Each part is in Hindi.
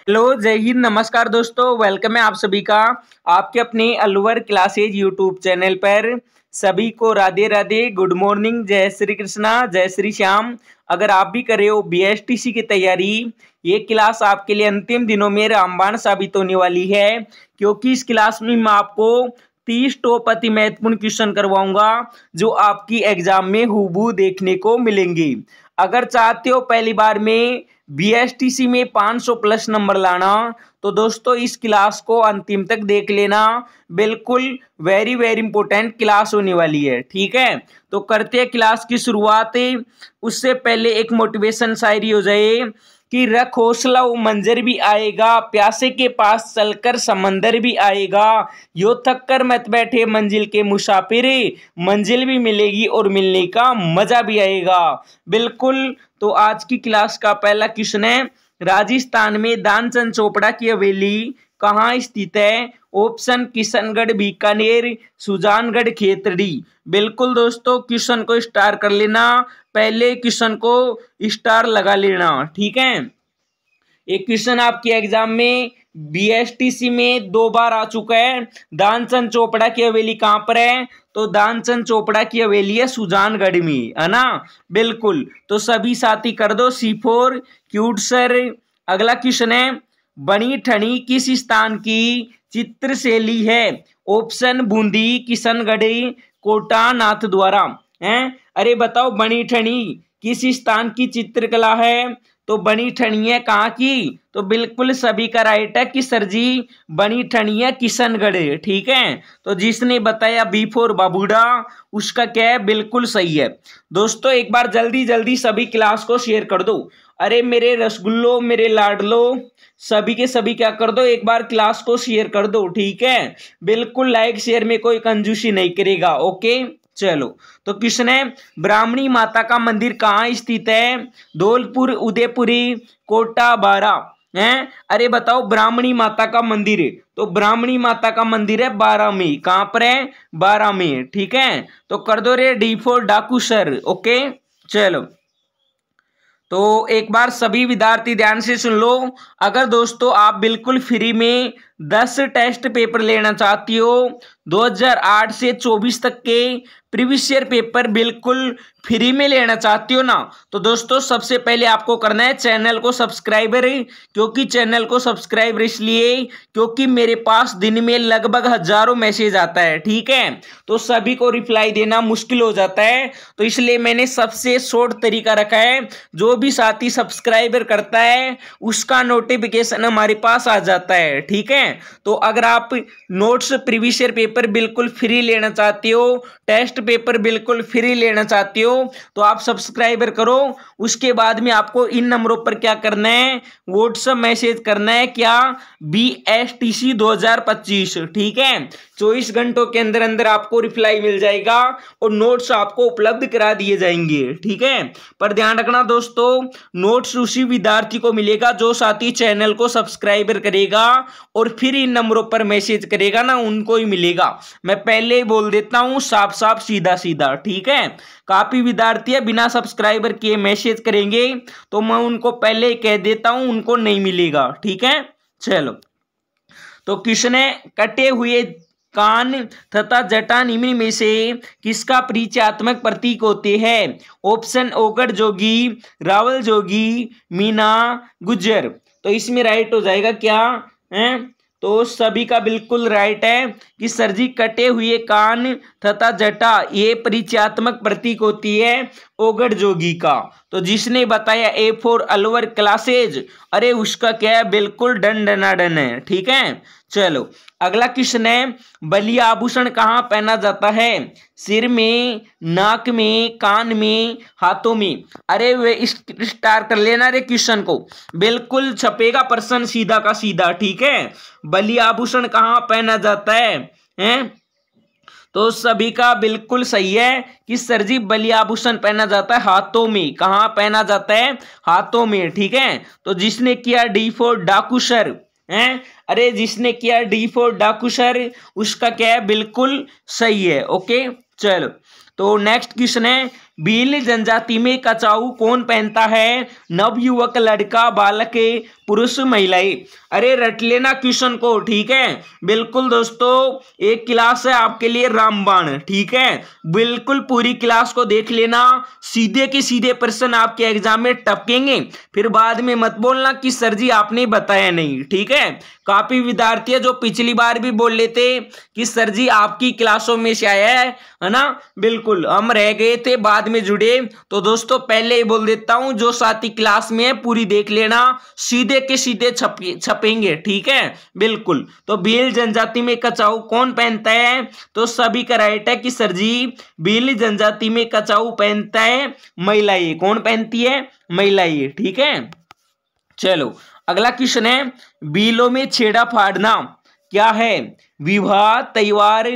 हेलो, जय हिंद, नमस्कार दोस्तों। वेलकम है आप सभी का आपके अपने अलवर क्लासेज यूट्यूब चैनल पर। सभी को राधे राधे, गुड मॉर्निंग, जय श्री कृष्णा, जय श्री श्याम। अगर आप भी कर रहे हो बीएसटीसी की तैयारी, ये क्लास आपके लिए अंतिम दिनों में रामबाण साबित होने वाली है, क्योंकि इस क्लास में मैं आपको 30 टॉप अति महत्वपूर्ण क्वेश्चन करवाऊंगा जो आपकी एग्जाम में हूबहू देखने को मिलेंगे। अगर चाहते हो पहली बार में बीएसटीसी में 500 प्लस नंबर लाना, तो दोस्तों इस क्लास को अंतिम तक देख लेना। बिल्कुल वेरी वेरी इंपॉर्टेंट क्लास होने वाली है। ठीक है, तो करते हैं क्लास की शुरुआत। उससे पहले एक मोटिवेशन शायरी हो जाए कि रख हौसला वो मंजर भी आएगा, प्यासे के पास चलकर समंदर भी आएगा, यो थक कर मत बैठे मंजिल के मुसाफिर, मंजिल भी मिलेगी और मिलने का मजा भी आएगा। बिल्कुल, तो आज की क्लास का पहला क्वेश्चन है, राजस्थान में दानचंद चोपड़ा की हवेली कहाँ स्थित है? ऑप्शन किशनगढ़, बीकानेर, सुजानगढ़, खेतड़ी। बिल्कुल दोस्तों, क्वेश्चन को स्टार कर लेना, पहले क्वेश्चन को स्टार लगा लेना। ठीक है, एक क्वेश्चन आपके एग्जाम में बीएसटीसी में 2 बार आ चुका है। दानचंद चोपड़ा की हवेली कहां पर है? तो दानचंद चोपड़ा की हवेली है सुजानगढ़ में, है ना। बिल्कुल, तो सभी साथी कर दो C4 क्यूट सर। अगला क्वेश्चन है, बनी ठनी किस स्थान की चित्रशैली है? ऑप्शन बूंदी, किशनगढ़, कोटा, नाथद्वारा। हैं, अरे बताओ बनी ठनी किस स्थान की चित्रकला है? तो बनी ठनी है कहाँ की? तो बिल्कुल सभी का राइट है कि सर जी बनी ठनी है किशनगढ़। ठीक है, तो जिसने बताया B4 बाबूडा, उसका क्या है? बिल्कुल सही है। दोस्तों एक बार जल्दी जल्दी सभी क्लास को शेयर कर दो। अरे मेरे रसगुल्लो, मेरे लाडलो, सभी के सभी क्या कर दो, एक बार क्लास को शेयर कर दो। ठीक है, बिल्कुल लाइक शेयर में कोई कंजूसी नहीं करेगा। ओके, चलो तो क्वेश्चन है, ब्राह्मणी माता का मंदिर कहाँ स्थित है? धौलपुर, उदयपुरी, कोटा, बारा। हैं, अरे बताओ ब्राह्मणी माता का मंदिर है, तो ब्राह्मणी माता का मंदिर है 12 में। कहां पर है? 12 में। ठीक है, तो कर दो रे D4 डाकू सर। ओके, चलो तो एक बार सभी विद्यार्थी ध्यान से सुन लो। अगर दोस्तों आप बिल्कुल फ्री में 10 टेस्ट पेपर लेना चाहती हो, 2008 से 24 तक के प्रीवियस ईयर पेपर बिल्कुल फ्री में लेना चाहती हो ना, तो दोस्तों सबसे पहले आपको करना है चैनल को सब्सक्राइबर। क्योंकि चैनल को सब्सक्राइबर इसलिए क्योंकि मेरे पास दिन में लगभग हजारों मैसेज आता है। ठीक है, तो सभी को रिप्लाई देना मुश्किल हो जाता है, तो इसलिए मैंने सबसे शॉर्ट तरीका रखा है। जो भी साथी सब्सक्राइबर करता है उसका नोटिफिकेशन हमारे पास आ जाता है। ठीक है, तो अगर आप नोट्स प्रीवियस ईयर पेपर बिल्कुल फ्री लेना चाहते हो, टेस्ट पेपर बिल्कुल फ्री लेना चाहते हो, तो आप सब्सक्राइबर करो। उसके बाद में आपको इन नंबरों पर क्या करना है? व्हाट्सएप मैसेज करना है। क्या? BSTC 2025। ठीक है, 24 घंटों के अंदर अंदर आपको रिप्लाई मिल जाएगा और नोट्स आपको उपलब्ध करा दिए जाएंगे। ठीक है, पर ध्यान रखना दोस्तों, नोट्स उसी विद्यार्थी को मिलेगा जो साथी चैनल को सब्सक्राइबर करेगा और फिर इन नंबरों पर मैसेज करेगा ना, उनको ही मिलेगा। मैं पहले ही बोल देता हूं, साफ साफ सीधा सीधा। ठीक है, काफी विद्यार्थी है बिना सब्सक्राइबर किए मैसेज करेंगे, तो मैं उनको पहले ही कह देता हूं उनको नहीं मिलेगा। ठीक है, चलो तो क्वेश्चन है, कटे हुए कान तथा जटा निम्न में से किसका परिचयात्मक प्रतीक होते हैं? ऑप्शन ओगड़ जोगी, रावल जोगी, मीना, गुज्जर। तो इसमें राइट हो जाएगा क्या है? तो सभी का बिल्कुल राइट है कि सर जी कटे हुए कान तथा जटा ये परिचयात्मक प्रतीक होती है ओगड़ जोगी का। तो जिसने बताया A4 अलवर क्लासेज, अरे उसका क्या है? बिल्कुल डन डना डन है। ठीक है, चलो अगला क्वेश्चन है, बलिया आभूषण कहाँ पहना जाता है? सिर में, नाक में, कान में, हाथों में। अरे वे स्टार कर लेना रे क्वेश्चन को, बिल्कुल छपेगा प्रश्न सीधा का सीधा। ठीक है, बलिया आभूषण कहाँ पहना जाता है? हैं, तो सभी का बिल्कुल सही है कि सर जी बलिया आभूषण पहना जाता है हाथों में। कहाँ पहना जाता है? हाथों में। ठीक है, तो जिसने किया D4 डाकू सर हैं, अरे जिसने किया D4 डाकू सर, उसका क्या है? बिल्कुल सही है। ओके, चलो तो नेक्स्ट क्वेश्चन है, भील जनजाति में कचाऊ कौन पहनता है? नवयुवक, लड़का, बालक, पुरुष, महिलाएं। अरे रट लेना क्वेश्चन को, ठीक है। बिल्कुल दोस्तों, एक क्लास है आपके लिए रामबाण, ठीक है। बिल्कुल पूरी क्लास को देख लेना, सीधे के सीधे प्रश्न आपके एग्जाम में टपकेंगे। फिर बाद में मत बोलना कि सर जी आपने बताया नहीं, ठीक है। काफी विद्यार्थी है जो पिछली बार भी बोल लेते कि सर जी आपकी क्लासों में से आया है ना। बिल्कुल हम रह गए थे, बाद में जुड़े। तो दोस्तों पहले ही बोल देता हूं, जो साथी क्लास में है पूरी देख लेना, सीधे के सीधे छपेंगे, ठीक है। बिल्कुल, तो भील जनजाति में कचाऊ कौन पहनता है? तो सभी का राइट है कि सर जी भील जनजाति में कचाऊ पहनता है महिलाएं। कौन पहनती है? महिलाएं, ठीक है। चलो अगला क्वेश्चन है, भीलों में छेड़ा फाड़ना क्या है? विवाह, त्योहार,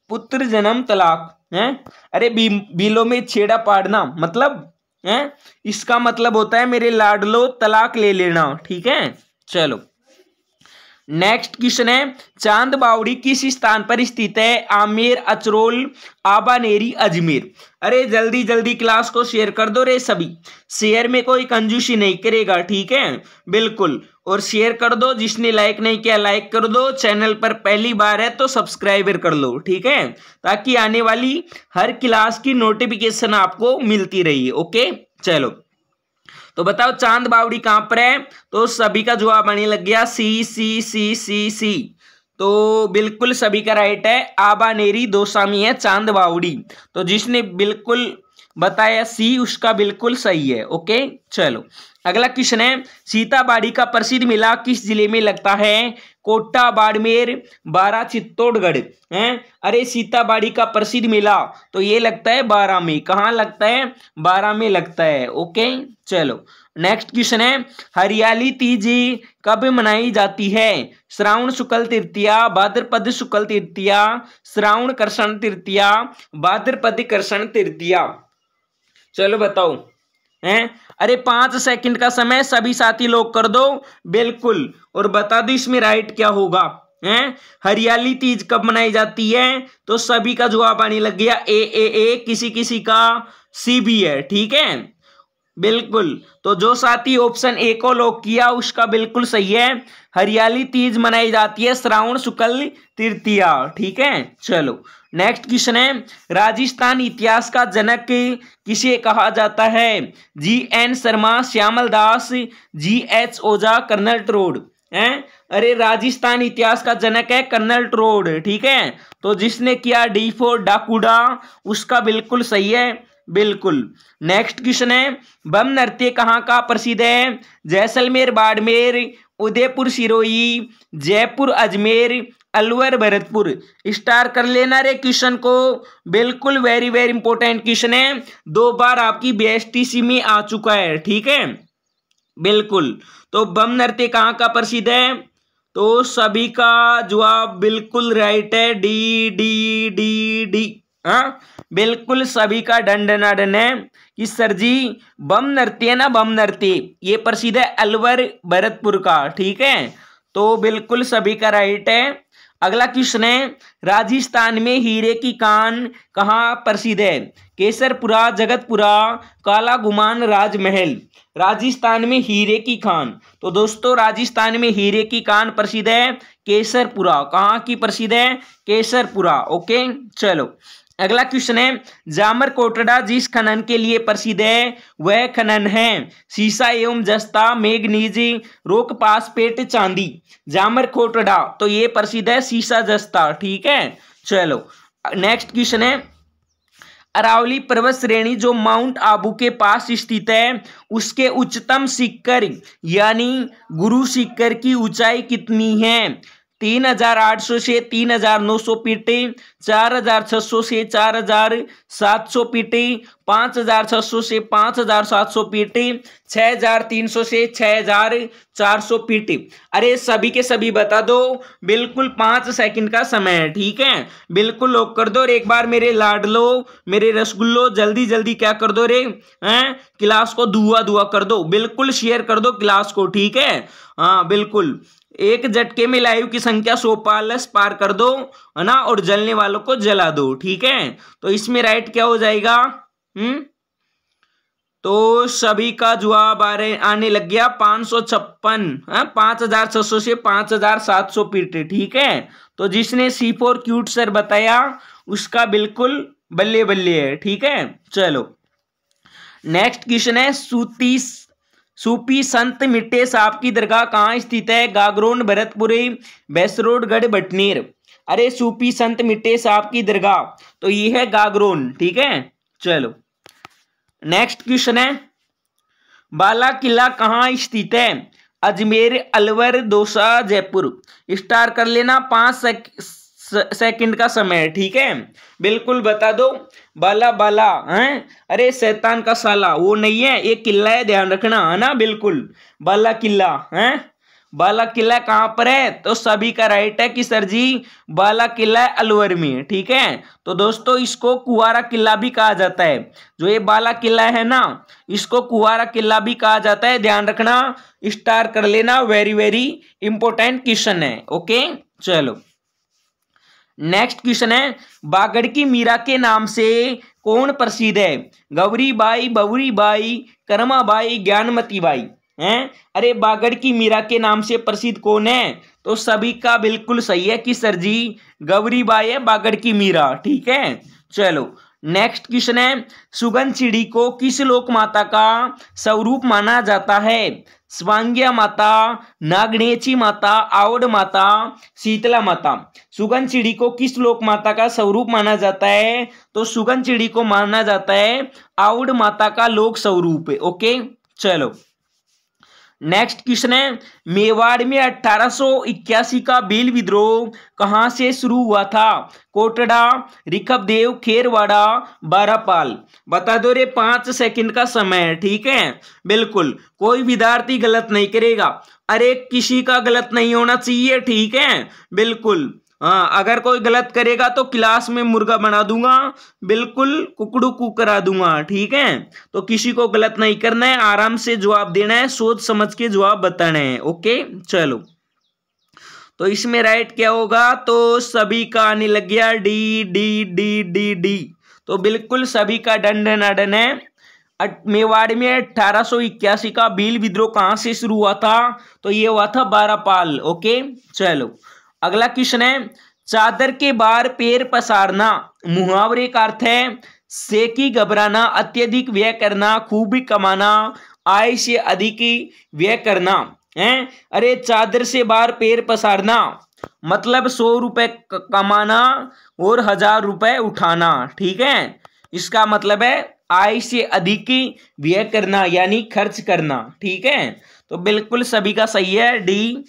पुत्र जन्म, तलाक है। अरे भीलों में छेड़ा फाड़ना मतलब है, इसका मतलब होता है मेरे लाडलो तलाक ले लेना, ठीक है। चलो नेक्स्ट क्वेश्चन है, चांद बावड़ी किस स्थान पर स्थित है? आमेर, अचरोल, आबानेरी, अजमेर। अरे जल्दी जल्दी क्लास को शेयर कर दो रे सभी, शेयर में कोई कंजूसी नहीं करेगा, ठीक है। बिल्कुल, और शेयर कर दो, जिसने लाइक नहीं किया लाइक कर दो, चैनल पर पहली बार है तो सब्सक्राइबर कर लो, ठीक है, ताकि आने वाली हर क्लास की नोटिफिकेशन आपको मिलती रही। ओके चलो, तो बताओ चांद बावड़ी कहां पर है? तो सभी का जवाब आने लग गया सी सी सी सी सी। तो बिल्कुल सभी का राइट है, आबानेरी दौसा में है चांद बावड़ी। तो जिसने बिल्कुल बताया सी उसका बिल्कुल सही है। ओके चलो अगला क्वेश्चन है, सीताबाड़ी का प्रसिद्ध मेला किस जिले में लगता है? कोटा, बाड़मेर, बारा, चित्तौड़गढ़ है। अरे सीताबाड़ी का प्रसिद्ध मेला तो ये लगता है बारा में। कहाँ लगता है? बारा में लगता है। ओके चलो नेक्स्ट क्वेश्चन है, हरियाली तीज कब मनाई जाती है? श्रावण शुक्ल तृतीया, भाद्रपद शुक्ल तृतीया, श्रावण कृष्ण तृतीया, भाद्रपद कृष्ण तृतीया। चलो बताओ हैं। अरे 5 सेकंड का समय, सभी साथी लोग कर दो बिल्कुल, और बता दो इसमें राइट क्या होगा। हैं हरियाली तीज कब मनाई जाती है? तो सभी का जवाब आने लग गया ए, किसी किसी का सी भी है, ठीक है। बिल्कुल, तो जो साथी ऑप्शन ए को लॉक किया उसका बिल्कुल सही है, हरियाली तीज मनाई जाती है श्रावण शुक्ल तृतीया, ठीक है। चलो नेक्स्ट क्वेश्चन है, राजस्थान इतिहास का जनक किसे कहा जाता है? जी.एन. शर्मा, श्यामल दास, जी.एच. ओझा, कर्नल ट्रोड हैं। अरे राजस्थान इतिहास का जनक है कर्नल ट्रोड, ठीक है। तो जिसने किया डी फॉर डाकुडा उसका बिल्कुल सही है। बिल्कुल नेक्स्ट क्वेश्चन है, बम नृत्य कहाँ का प्रसिद्ध है? जैसलमेर, बाड़मेर, उदयपुर, सिरोही, जयपुर, अजमेर, अलवर, भरतपुर। स्टार कर लेना रे क्वेश्चन को, बिल्कुल वेरी वेरी इंपॉर्टेंट क्वेश्चन है, 2 बार आपकी बीएसटीसी में आ चुका है, ठीक है। बिल्कुल, तो बम नृत्य कहाँ का प्रसिद्ध है? तो सभी का जवाब बिल्कुल राइट है, डी डी डी डी। हाँ बिल्कुल सभी का डन है कि सर जी बम नृत्य ना, बम नृत्य ये प्रसिद्ध है अलवर भरतपुर का, ठीक है। तो बिल्कुल सभी का राइट है। अगला क्वेश्चन है, राजस्थान में हीरे की कान कहाँ प्रसिद्ध है? केसरपुरा, जगतपुरा, काला गुमान, राजमहल। राजस्थान में हीरे की खान, तो दोस्तों राजस्थान में हीरे की कान प्रसिद्ध है केसरपुरा। कहाँ की प्रसिद्ध है? केसरपुरा। ओके चलो अगला क्वेश्चन है, जामर कोटड़ा जिस खनन के लिए प्रसिद्ध है वह खनन है सीसा एवं जस्ता, मैग्नीज, रोक पासपेट, चांदी। जामर कोटड़ा तो ये प्रसिद्ध है सीसा जस्ता, ठीक है। चलो नेक्स्ट क्वेश्चन है, अरावली पर्वत श्रेणी जो माउंट आबू के पास स्थित है उसके उच्चतम शिखर यानी गुरु शिखर की ऊंचाई कितनी है? 3800 से 3900 फीट, 4600 से 4700 फीट, 5600 से 5700 फीट, 6300 से 6400 फीट। अरे सभी के सभी बता दो, बिल्कुल 5 सेकंड का समय है, ठीक है। बिल्कुल लॉक कर दो, और एक बार मेरे लाडलो मेरे रसगुल्लो जल्दी जल्दी क्या कर दो रे हैं, क्लास को दुआ कर दो, बिल्कुल शेयर कर दो क्लास को, ठीक है। हाँ बिल्कुल, एक झटके में लाइव की संख्या 100 पार कर दो है ना, और जलने वालों को जला दो, ठीक है। तो इसमें राइट क्या हो जाएगा? तो सभी का जवाब आने लग गया 556, 5600 से 5700 फीट। ठीक है, तो जिसने C4 क्यूट सर बताया उसका बिल्कुल बल्ले बल्ले है। ठीक है, चलो नेक्स्ट क्वेश्चन है, सूफी संत मिट्टे साहब की दरगाह कहाँ स्थित है? गागरोन, भरतपुरी, बेसरोड, गढ़ भटनेर। अरे सूफी संत मिट्टे साहब की दरगाह तो ये है गागरोन। ठीक है, चलो नेक्स्ट क्वेश्चन है, बाला किला कहाँ स्थित है? अजमेर, अलवर, दौसा, जयपुर। स्टार कर लेना, 5 सेकंड का समय। ठीक है, बिल्कुल बता दो। बाला हैं? अरे शैतान का साला वो नहीं है, ये किला है, ध्यान रखना है ना। बिल्कुल बाला किला है। बाला किला कहाँ पर है? तो सभी का राइट है कि सर जी बाला किला है अलवर में। ठीक है, तो दोस्तों इसको कुंवारा किला भी कहा जाता है। जो ये बाला किला है ना, इसको कुंवारा किला भी कहा जाता है, ध्यान रखना, स्टार कर लेना, वेरी वेरी इंपॉर्टेंट क्वेश्चन है। ओके, चलो नेक्स्ट क्वेश्चन है, बागड़ की मीरा के नाम से कौन प्रसिद्ध है? Gauri by, Baburi by, Karma by, Gyanmati by हैं? अरे बागड़ की मीरा के नाम से प्रसिद्ध कौन है? तो सभी का बिल्कुल सही है कि सर जी गौरी बाई है बागड़ की मीरा। ठीक है, चलो नेक्स्ट क्वेश्चन है, सुगन चिड़ी को किस लोक माता का स्वरूप माना जाता है? स्वांग्या माता, नागणेची माता, आवड़ माता, शीतला माता। सुगन चिड़ी को किस लोक माता का स्वरूप माना जाता है? तो सुगन चिड़ी को माना जाता है आवड़ माता का लोक स्वरूप। ओके, चलो नेक्स्ट क्वेश्चन है, मेवाड़ में 1881 का भील विद्रोह कहां से शुरू हुआ था? कोटड़ा, रिखबदेव, खेरवाड़ा, बारापाल। बता दो रे, 5 सेकंड का समय है। ठीक है, बिल्कुल कोई विद्यार्थी गलत नहीं करेगा। अरे किसी का गलत नहीं होना चाहिए। ठीक है, बिल्कुल हाँ, अगर कोई गलत करेगा तो क्लास में मुर्गा बना दूंगा, बिल्कुल कुकड़ू कू करा दूंगा। ठीक है, तो किसी को गलत नहीं करना है, आराम से जवाब देना है, सोच समझ के जवाब बताना है। ओके, चलो तो इसमें राइट क्या होगा? तो सभी का आने लग गया D D D D D. तो बिल्कुल सभी का डन डन डन है। मेवाड़ में 1881 का भील विद्रोह कहां से शुरू हुआ था? तो ये हुआ था बारापाल। ओके, चलो अगला क्वेश्चन है, चादर के बाहर पैर पसारना मुहावरे का अर्थ है? से की घबराना, अत्यधिक व्यय करना, खूब कमाना, आय से अधिक व्यय करना है। अरे चादर से बाहर पैर पसारना मतलब 100 रुपए कमाना और 1000 रुपए उठाना। ठीक है, इसका मतलब है आय से अधिक व्यय करना यानी खर्च करना। ठीक है, तो बिल्कुल सभी का सही है डी।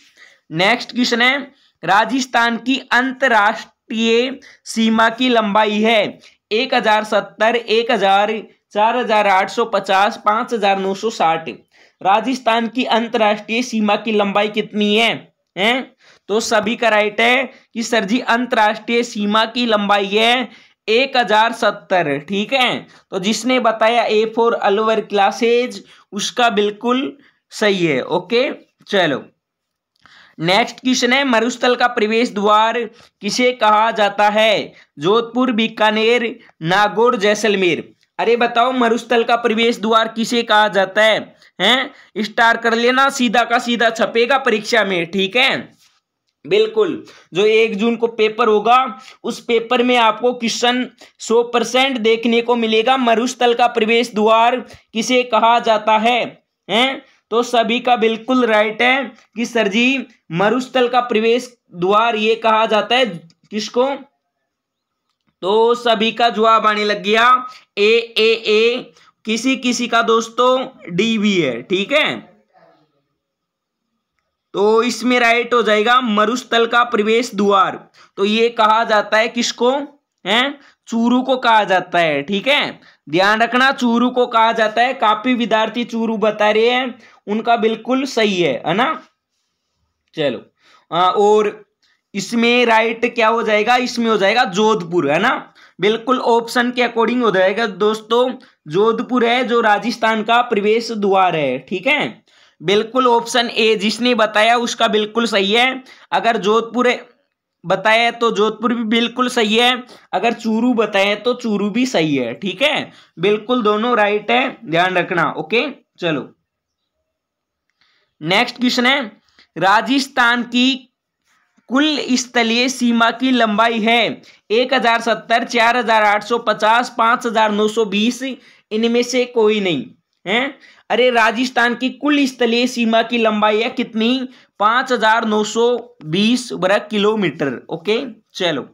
नेक्स्ट क्वेश्चन है, राजस्थान की अंतरराष्ट्रीय सीमा की लंबाई है 1070, 1000, 4850, 5960। राजस्थान की अंतरराष्ट्रीय सीमा की लंबाई कितनी है? तो सभी का राइट है कि सर जी अंतरराष्ट्रीय सीमा की लंबाई है 1070। ठीक है, तो जिसने बताया ए फॉर अलवर क्लासेज उसका बिल्कुल सही है। ओके, चलो नेक्स्ट क्वेश्चन है, मरुस्थल का प्रवेश द्वार किसे कहा जाता है? जोधपुर, बीकानेर, नागौर, जैसलमेर। अरे बताओ मरुस्थल का प्रवेश द्वार किसे कहा जाता है? स्टार कर लेना, सीधा का सीधा छपेगा परीक्षा में। ठीक है, बिल्कुल जो 1 जून को पेपर होगा उस पेपर में आपको क्वेश्चन 100% देखने को मिलेगा। मरुस्थल का प्रवेश द्वार किसे कहा जाता है? तो सभी का बिल्कुल राइट है कि सर जी मरुस्थल का प्रवेश द्वार ये कहा जाता है किसको? तो सभी का जवाब आने लग गया ए। किसी किसी का दोस्तों डी भी है। ठीक है, तो इसमें राइट हो जाएगा मरुस्थल का प्रवेश द्वार। तो ये कहा जाता है किसको? चूरू को कहा जाता है। ठीक है, ध्यान रखना चूरू को कहा जाता है। काफी विद्यार्थी चूरू बता रहे हैं, उनका बिल्कुल सही है ना। चलो और इसमें राइट क्या हो जाएगा? इसमें हो जाएगा जोधपुर, है ना। बिल्कुल ऑप्शन के अकॉर्डिंग हो जाएगा दोस्तों, जोधपुर है जो राजस्थान का प्रवेश द्वार है। ठीक है, बिल्कुल ऑप्शन ए जिसने बताया उसका बिल्कुल सही है। अगर जोधपुर है बताया तो जोधपुर भी बिल्कुल सही है, अगर चूरू बताए तो चूरू भी सही है। ठीक है, बिल्कुल दोनों राइट है, ध्यान रखना। ओके, चलो नेक्स्ट क्वेश्चन है, राजस्थान की कुल स्थलीय सीमा की लंबाई है 1070, 4850, 5920, इनमें से कोई नहीं है। अरे राजस्थान की कुल स्थलीय सीमा की लंबाई है कितनी, 5920 वर्ग किलोमीटर। ओके, चलो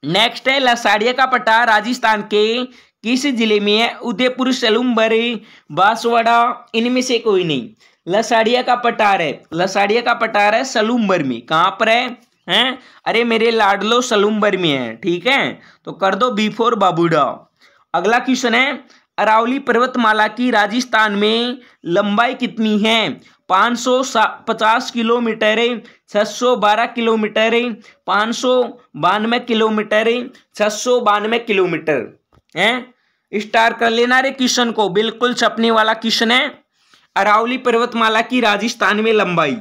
नेक्स्ट है, लसाड़िया का पट्टा राजस्थान के किस जिले में है, उदयपुर, सलूमबर, बांसवाड़ा, इनमें से कोई नहीं। लसाड़िया का पठार है, लसाड़िया का पठार है सलूमबर में। कहां पर है, हैं? अरे मेरे लाडलो सलूमबर में है। ठीक है, तो कर दो B4 बाबूडा। अगला क्वेश्चन है, अरावली पर्वतमाला की राजस्थान में लंबाई कितनी है, 550 किलोमीटर, 612 किलोमीटर, 592 किलोमीटर, 692 किलोमीटर है। स्टार कर लेना रे क्वेश्चन को, बिल्कुल छपने वाला क्वेश्चन है। अरावली पर्वतमाला की राजस्थान में लंबाई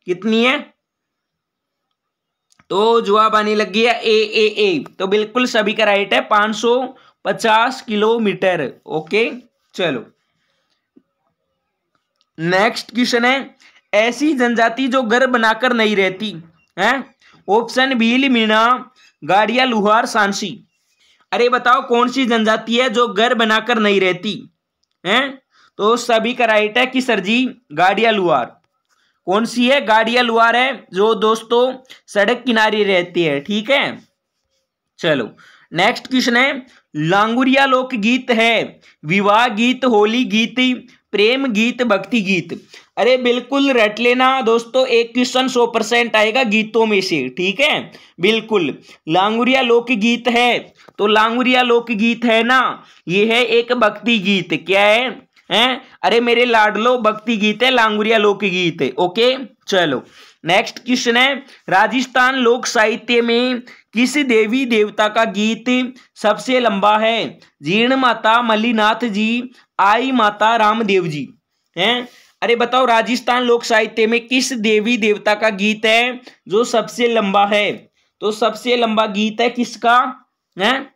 कितनी है, तो जवाब आने लग गया ए। तो बिल्कुल सभी का राइट है, 550 किलोमीटर। ओके, चलो नेक्स्ट क्वेश्चन है, ऐसी जनजाति जो घर बनाकर नहीं रहती है, ऑप्शन भील, मीणा, गाड़िया, लुहार, सांसी। अरे बताओ कौन सी जनजाति है जो घर बनाकर नहीं रहती है, तो सभी का राइट है कि सर जी गाड़िया लुहार। कौन सी है, गाड़िया लुहार है, जो दोस्तों सड़क किनारे रहती है। ठीक है, चलो नेक्स्ट क्वेश्चन है, लांगुरिया लोकगीत है विवाह गीत, होली गीत, प्रेम गीत, भक्ति गीत। अरे बिल्कुल रट लेना दोस्तों, एक क्वेश्चन 100% आएगा गीतों में से। ठीक है, बिल्कुल लांगुरिया लोकगीत है, तो लांगुरिया लोकगीत है ना, ये है एक भक्ति गीत। क्या है, हैं? अरे मेरे लाडलो भक्ति गीत है, लांगुरिया लोकगीत है। ओके, चलो नेक्स्ट क्वेश्चन है, राजस्थान लोक साहित्य में किस देवी देवता का गीत सबसे लंबा है, जीर्ण माता, मल्लीनाथ जी, आई माता, रामदेव जी हैं। अरे बताओ राजस्थान लोक साहित्य में किस देवी देवता का गीत है जो सबसे लंबा है, तो सबसे लंबा गीत है किसका है,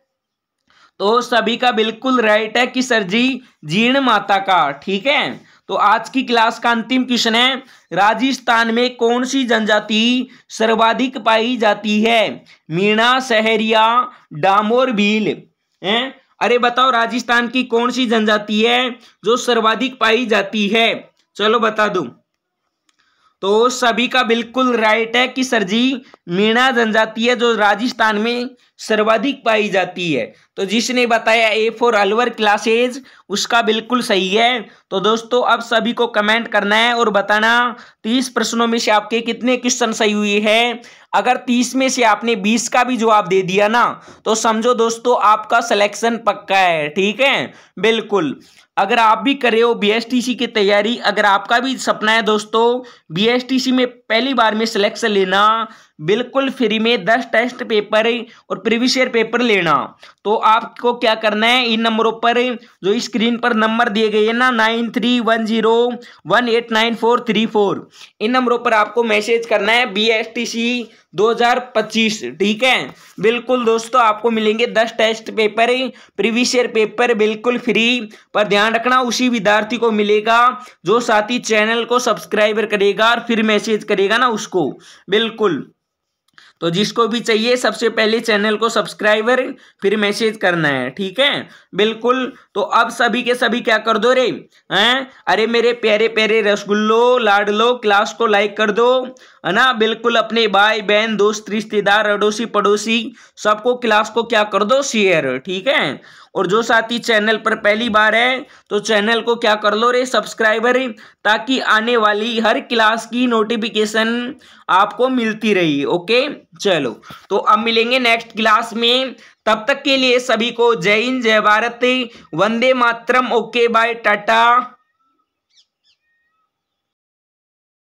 तो सभी का बिल्कुल राइट है कि सर जी जीर्ण माता का। ठीक है, तो आज की क्लास का अंतिम क्वेश्चन है, राजस्थान में कौन सी जनजाति सर्वाधिक पाई जाती है, मीणा, सहरिया, डामोर, भील हैं। अरे बताओ राजस्थान की कौन सी जनजाति है जो सर्वाधिक पाई जाती है, चलो बता दूं, तो सभी का बिल्कुल राइट है कि सर जी मीणा जनजाति है जो राजस्थान में सर्वाधिक पाई जाती है। तो जिसने बताया A फॉर अलवर क्लासेज उसका बिल्कुल सही है। तो दोस्तों अब सभी को कमेंट करना है और बताना 30 प्रश्नों में से आपके कितने क्वेश्चन सही हुए हैं। अगर 30 में से आपने 20 का भी जवाब दे दिया ना, तो समझो दोस्तों आपका सिलेक्शन पक्का है। ठीक है, बिल्कुल। अगर आप भी कर रहे हो BSTC की तैयारी, अगर आपका भी सपना है दोस्तों BSTC में पहली बार में सिलेक्शन लेना, बिल्कुल फ्री में 10 टेस्ट पेपर और प्रीवियस ईयर पेपर लेना, तो आपको क्या करना है, इन नंबरों पर जो स्क्रीन पर नंबर दिए गए हैं ना 9310189434, इन नंबरों पर आपको मैसेज करना है BSTC 2025। ठीक है, बिल्कुल दोस्तों आपको मिलेंगे 10 test paper, previous year paper बिल्कुल फ्री। पर ध्यान रखना उसी विद्यार्थी को मिलेगा जो साथी चैनल को सब्सक्राइबर करेगा और फिर मैसेज करेगा ना उसको, बिल्कुल। तो जिसको भी चाहिए सबसे पहले चैनल को सब्सक्राइबर फिर मैसेज करना है। ठीक है, बिल्कुल। तो अब सभी के सभी क्या कर दो रे, हैं? अरे मेरे प्यारे प्यारे रसगुल्लो लाडलो, क्लास को लाइक कर दो, है ना, बिल्कुल। अपने भाई बहन दोस्त रिश्तेदार अड़ोसी पड़ोसी सबको क्लास को क्या कर दो, शेयर। ठीक है, और जो साथी चैनल पर पहली बार है तो चैनल को क्या कर लो रे, सब्सक्राइबर, ताकि आने वाली हर क्लास की नोटिफिकेशन आपको मिलती रही। ओके, चलो तो अब मिलेंगे नेक्स्ट क्लास में, तब तक के लिए सभी को जय हिंद, जय भारत, वंदे मातरम। Okay, bye, Tata.